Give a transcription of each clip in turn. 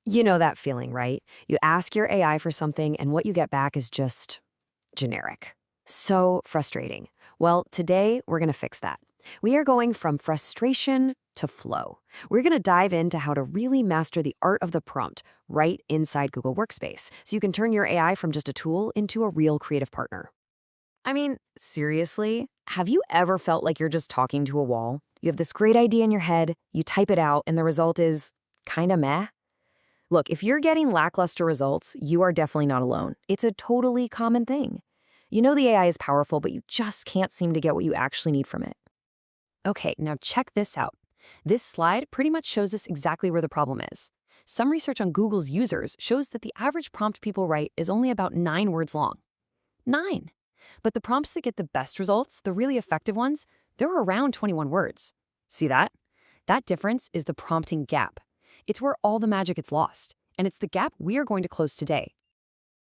You know that feeling, right? You ask your AI for something, and what you get back is just generic. So frustrating. Well, today we're going to fix that. We are going from frustration to flow. We're going to dive into how to really master the art of the prompt right inside Google Workspace so you can turn your AI from just a tool into a real creative partner. I mean, seriously, have you ever felt like you're just talking to a wall? You have this great idea in your head, you type it out, and the result is kinda meh? Look, if you're getting lackluster results, you are definitely not alone. It's a totally common thing. You know the AI is powerful, but you just can't seem to get what you actually need from it. Okay, now check this out. This slide pretty much shows us exactly where the problem is. Some research on Google's users shows that the average prompt people write is only about 9 words long. 9. But the prompts that get the best results, the really effective ones, they're around 21 words. See that? That difference is the prompting gap. It's where all the magic gets lost, and it's the gap we are going to close today.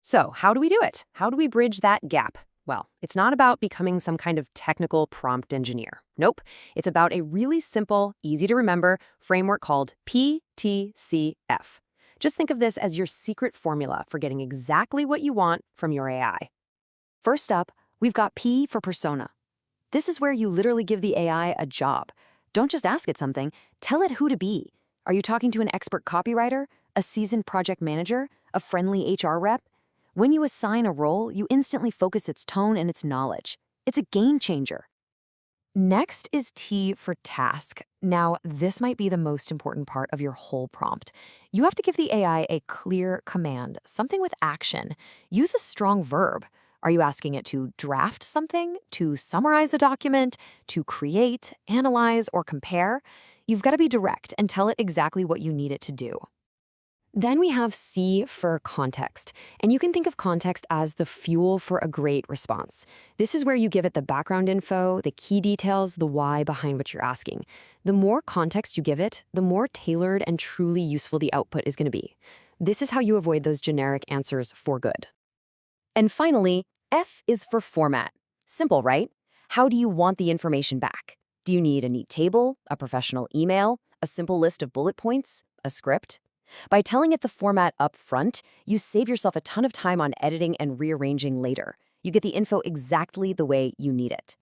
So, how do we do it? How do we bridge that gap? Well, it's not about becoming some kind of technical prompt engineer. Nope. It's about a really simple, easy to remember framework called PTCF. Just think of this as your secret formula for getting exactly what you want from your AI. First up, we've got P for persona. This is where you literally give the AI a job. Don't just ask it something, tell it who to be. Are you talking to an expert copywriter, a seasoned project manager, a friendly HR rep? When you assign a role, you instantly focus its tone and its knowledge. It's a game changer. Next is T for task. Now, this might be the most important part of your whole prompt. You have to give the AI a clear command, something with action. Use a strong verb. Are you asking it to draft something, to summarize a document, to create, analyze, or compare? You've got to be direct and tell it exactly what you need it to do. Then we have C for context, and you can think of context as the fuel for a great response. This is where you give it the background info, the key details, the why behind what you're asking. The more context you give it, the more tailored and truly useful the output is going to be. This is how you avoid those generic answers for good. And finally, F is for format. Simple, right? How do you want the information back? Do you need a neat table, a professional email, a simple list of bullet points, a script? By telling it the format up front, you save yourself a ton of time on editing and rearranging later. You get the info exactly the way you need it.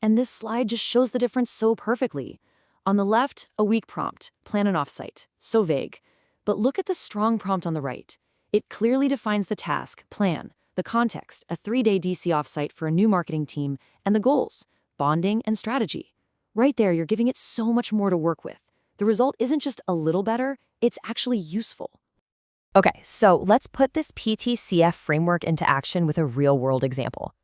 And this slide just shows the difference so perfectly. On the left, a weak prompt, plan an offsite, so vague. But look at the strong prompt on the right. It clearly defines the task, plan, the context, a 3-day DC offsite for a new marketing team, and the goals, bonding and strategy. Right there, you're giving it so much more to work with. The result isn't just a little better, it's actually useful. Okay, so let's put this PTCF framework into action with a real-world example.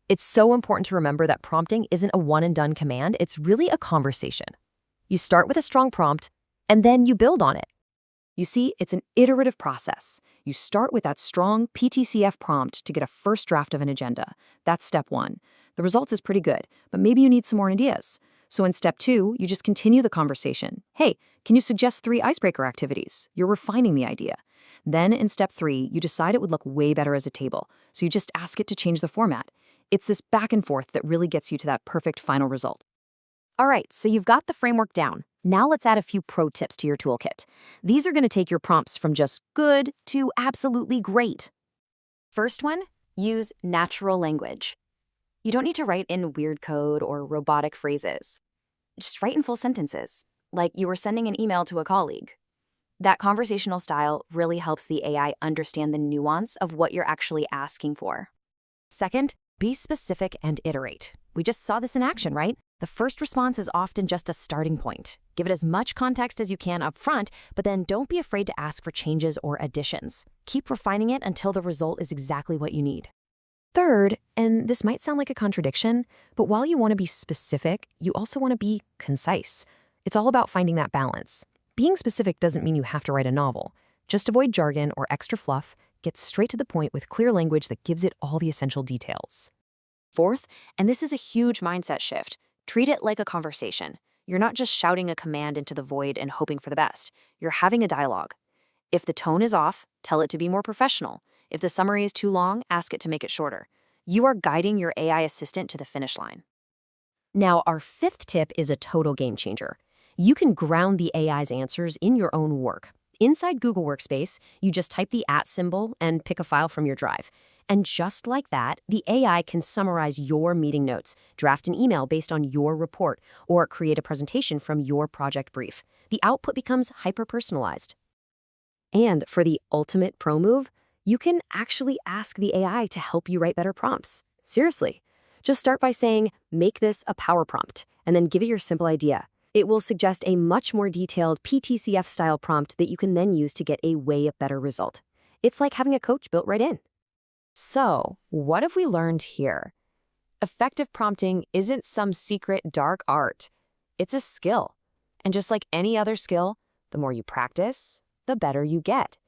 It's so important to remember that prompting isn't a one-and-done command, it's really a conversation. You start with a strong prompt, and then you build on it. You see, it's an iterative process. You start with that strong PTCF prompt to get a first draft of an agenda. That's step 1. The result is pretty good, but maybe you need some more ideas. So in step 2, you just continue the conversation. Hey, can you suggest 3 icebreaker activities? You're refining the idea. Then in step 3, you decide it would look way better as a table. So you just ask it to change the format. It's this back and forth that really gets you to that perfect final result. All right, so you've got the framework down. Now let's add a few pro tips to your toolkit. These are going to take your prompts from just good to absolutely great. First one, use natural language. You don't need to write in weird code or robotic phrases. Just write in full sentences, like you were sending an email to a colleague. That conversational style really helps the AI understand the nuance of what you're actually asking for. Second, be specific and iterate. We just saw this in action, right? The first response is often just a starting point. Give it as much context as you can up front, but then don't be afraid to ask for changes or additions. Keep refining it until the result is exactly what you need. Third, and this might sound like a contradiction, but while you want to be specific, you also want to be concise. It's all about finding that balance. Being specific doesn't mean you have to write a novel. Just avoid jargon or extra fluff, get straight to the point with clear language that gives it all the essential details. Fourth, and this is a huge mindset shift, treat it like a conversation. You're not just shouting a command into the void and hoping for the best. You're having a dialogue. If the tone is off, tell it to be more professional. If the summary is too long, ask it to make it shorter. You are guiding your AI assistant to the finish line. Now, our 5th tip is a total game changer. You can ground the AI's answers in your own work. Inside Google Workspace, you just type the @ symbol and pick a file from your drive. And just like that, the AI can summarize your meeting notes, draft an email based on your report, or create a presentation from your project brief. The output becomes hyper-personalized. And for the ultimate pro move, you can actually ask the AI to help you write better prompts. Seriously. Just start by saying, make this a power prompt, and then give it your simple idea. It will suggest a much more detailed PTCF-style prompt that you can then use to get a way better result. It's like having a coach built right in. So, what have we learned here? Effective prompting isn't some secret dark art. It's a skill. And just like any other skill, the more you practice, the better you get.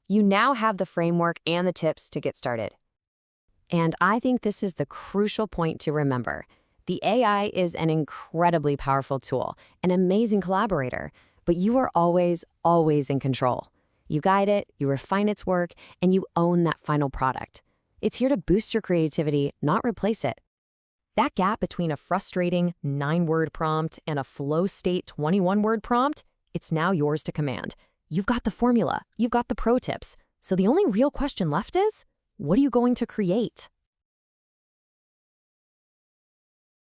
You now have the framework and the tips to get started. And I think this is the crucial point to remember. The AI is an incredibly powerful tool, an amazing collaborator, but you are always, always in control. You guide it, you refine its work, and you own that final product. It's here to boost your creativity, not replace it. That gap between a frustrating 9-word prompt and a flow state 21-word prompt, it's now yours to command. You've got the formula, you've got the pro tips. So the only real question left is, what are you going to create?